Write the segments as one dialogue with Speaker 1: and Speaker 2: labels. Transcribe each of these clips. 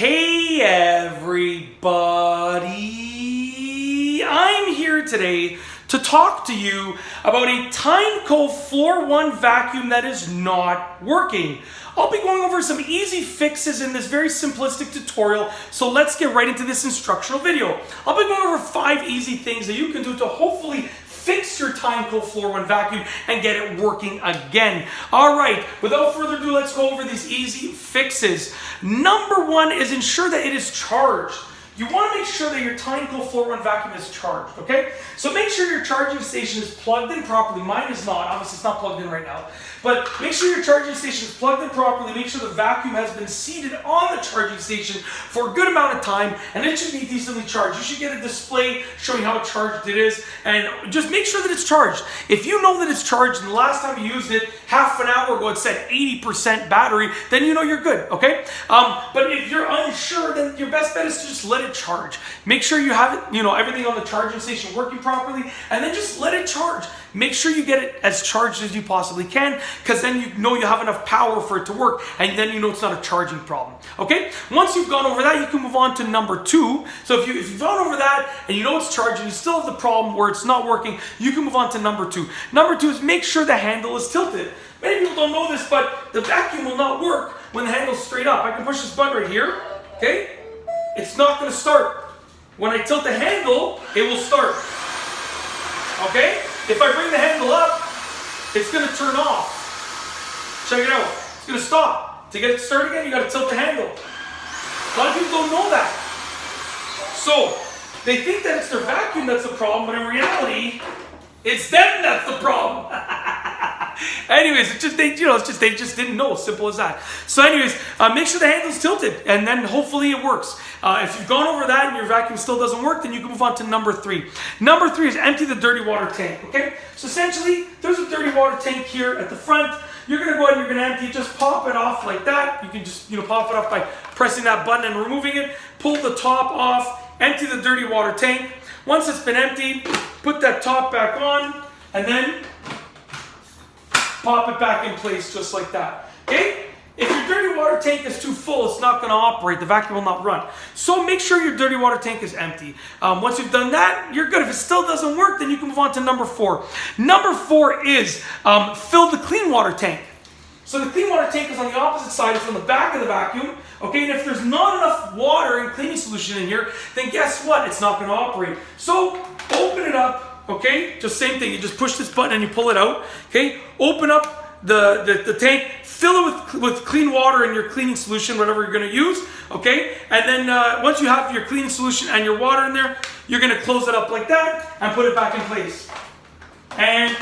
Speaker 1: Hey everybody, I'm here today to talk to you about a Tineco Floor 1 vacuum that is not working. I'll be going over some easy fixes in this very simplistic tutorial, so let's get right into this instructional video. I'll be going over 5 easy things that you can do to hopefully fix your Tineco Floor 1 vacuum and get it working again. Alright, without further ado, let's go over these easy fixes. Number 1 is ensure that it is charged. You want to make sure that your Tineco Floor 1 vacuum is charged, okay? So make sure your charging station is plugged in properly. Mine is not, obviously it's not plugged in right now. But make sure your charging station is plugged in properly. Make sure the vacuum has been seated on the charging station for a good amount of time, and it should be decently charged. You should get a display showing how charged it is, and just make sure that it's charged. If you know that it's charged and the last time you used it, half an hour ago, it said 80% battery, then you know you're good, okay? But if you're unsure, then your best bet is to just let it charge. Make sure you have it, everything on the charging station working properly, and then just let it charge. Make sure you get it as charged as you possibly can, because then you know you have enough power for it to work, and then you know it's not a charging problem. Okay? Once you've gone over that, you can move on to number 2. So if you've gone over that and you know it's charged and you still have the problem where it's not working, you can move on to number 2. Number 2 is make sure the handle is tilted. Many people don't know this, but the vacuum will not work when the handle's straight up. I can push this button right here, okay? It's not going to start. When I tilt the handle, it will start. Okay? If I bring the handle up, it's going to turn off. Check it out. It's going to stop. To get it started again, you got to tilt the handle. A lot of people don't know that. So, they think that it's their vacuum that's the problem, but in reality, it's them that's the problem. Anyways, they just didn't know. Simple as that. So anyways, make sure the handle's tilted, and then hopefully it works. If you've gone over that and your vacuum still doesn't work, then you can move on to number 3. Number 3 is empty the dirty water tank, okay? So essentially, there's a dirty water tank here at the front. You're going to go ahead and you're going to empty it. Just pop it off like that. You can just, pop it off by pressing that button and removing it. Pull the top off. Empty the dirty water tank. Once it's been emptied, put that top back on, and then pop it back in place just like that. Okay? If your dirty water tank is too full, it's not going to operate. The vacuum will not run. So make sure your dirty water tank is empty. Once you've done that, you're good. If it still doesn't work, then you can move on to number 4. Number 4 is fill the clean water tank. So the clean water tank is on the opposite side. It's on the back of the vacuum. Okay, and if there's not enough water and cleaning solution in here, then guess what? It's not going to operate. So open it up. Okay, just same thing. You just push this button and you pull it out. Okay, open up the tank, fill it with clean water and your cleaning solution, whatever you're going to use. Okay, and then once you have your cleaning solution and your water in there, you're going to close it up like that and put it back in place. And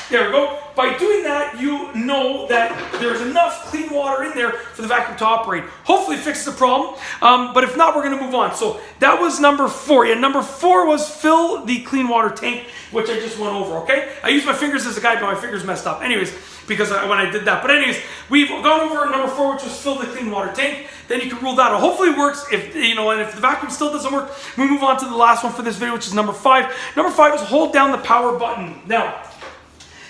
Speaker 1: there we go. By doing that, you know that there's enough clean water in there for the vacuum to operate. Hopefully it fixes the problem, but if not, we're going to move on. So that was number 4. Yeah, number 4 was fill the clean water tank, which I just went over, okay? I used my fingers as a guide, but my fingers messed up. Anyways, because when I did that. But anyways, we've gone over number 4, which was fill the clean water tank. Then you can rule that out. Hopefully it works. If and if the vacuum still doesn't work, we move on to the last one for this video, which is number 5. Number 5 is hold down the power button. Now,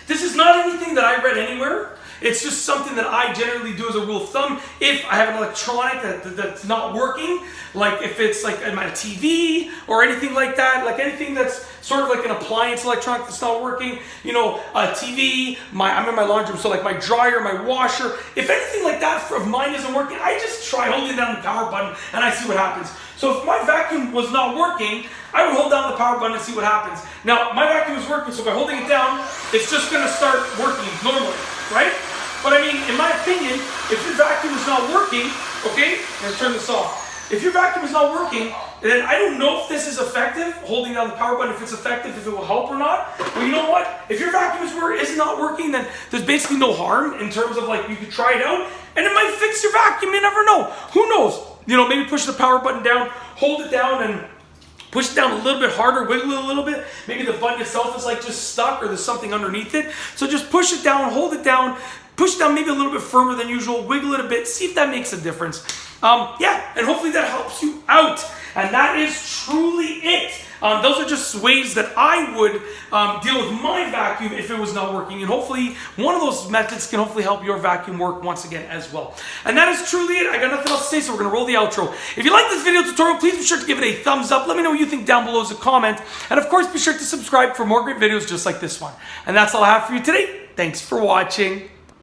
Speaker 1: this is not anything that I read anywhere. It's just something that I generally do as a rule of thumb. If I have an electronic that's not working, like if it's like my TV or anything like that, like anything that's sort of like an appliance electronic that's not working, a TV, I'm in my laundry room, so like my dryer, my washer, if anything like that of mine isn't working, I just try holding down the power button and I see what happens. So if my vacuum was not working, I would hold down the power button and see what happens. Now, my vacuum is working, so by holding it down, it's just going to start working normally, right? But I mean, in my opinion, if your vacuum is not working, okay, I'm going to turn this off. If your vacuum is not working, then I don't know if this is effective, holding down the power button, if it's effective, if it will help or not. But you know what? If your vacuum is not working, then there's basically no harm in terms of like you could try it out, and it might fix your vacuum. You never know. Who knows? Maybe push the power button down, hold it down, and push it down a little bit harder, wiggle it a little bit. Maybe the button itself is like just stuck or there's something underneath it. So just push it down, hold it down, push it down maybe a little bit firmer than usual, wiggle it a bit, see if that makes a difference. And hopefully that helps you out. And that is truly it. Those are just ways that I would deal with my vacuum if it was not working. And hopefully one of those methods can hopefully help your vacuum work once again as well. And that is truly it. I got nothing else to say, so we're going to roll the outro. If you like this video tutorial, please be sure to give it a thumbs up. Let me know what you think down below as a comment. And of course, be sure to subscribe for more great videos just like this one. And that's all I have for you today. Thanks for watching.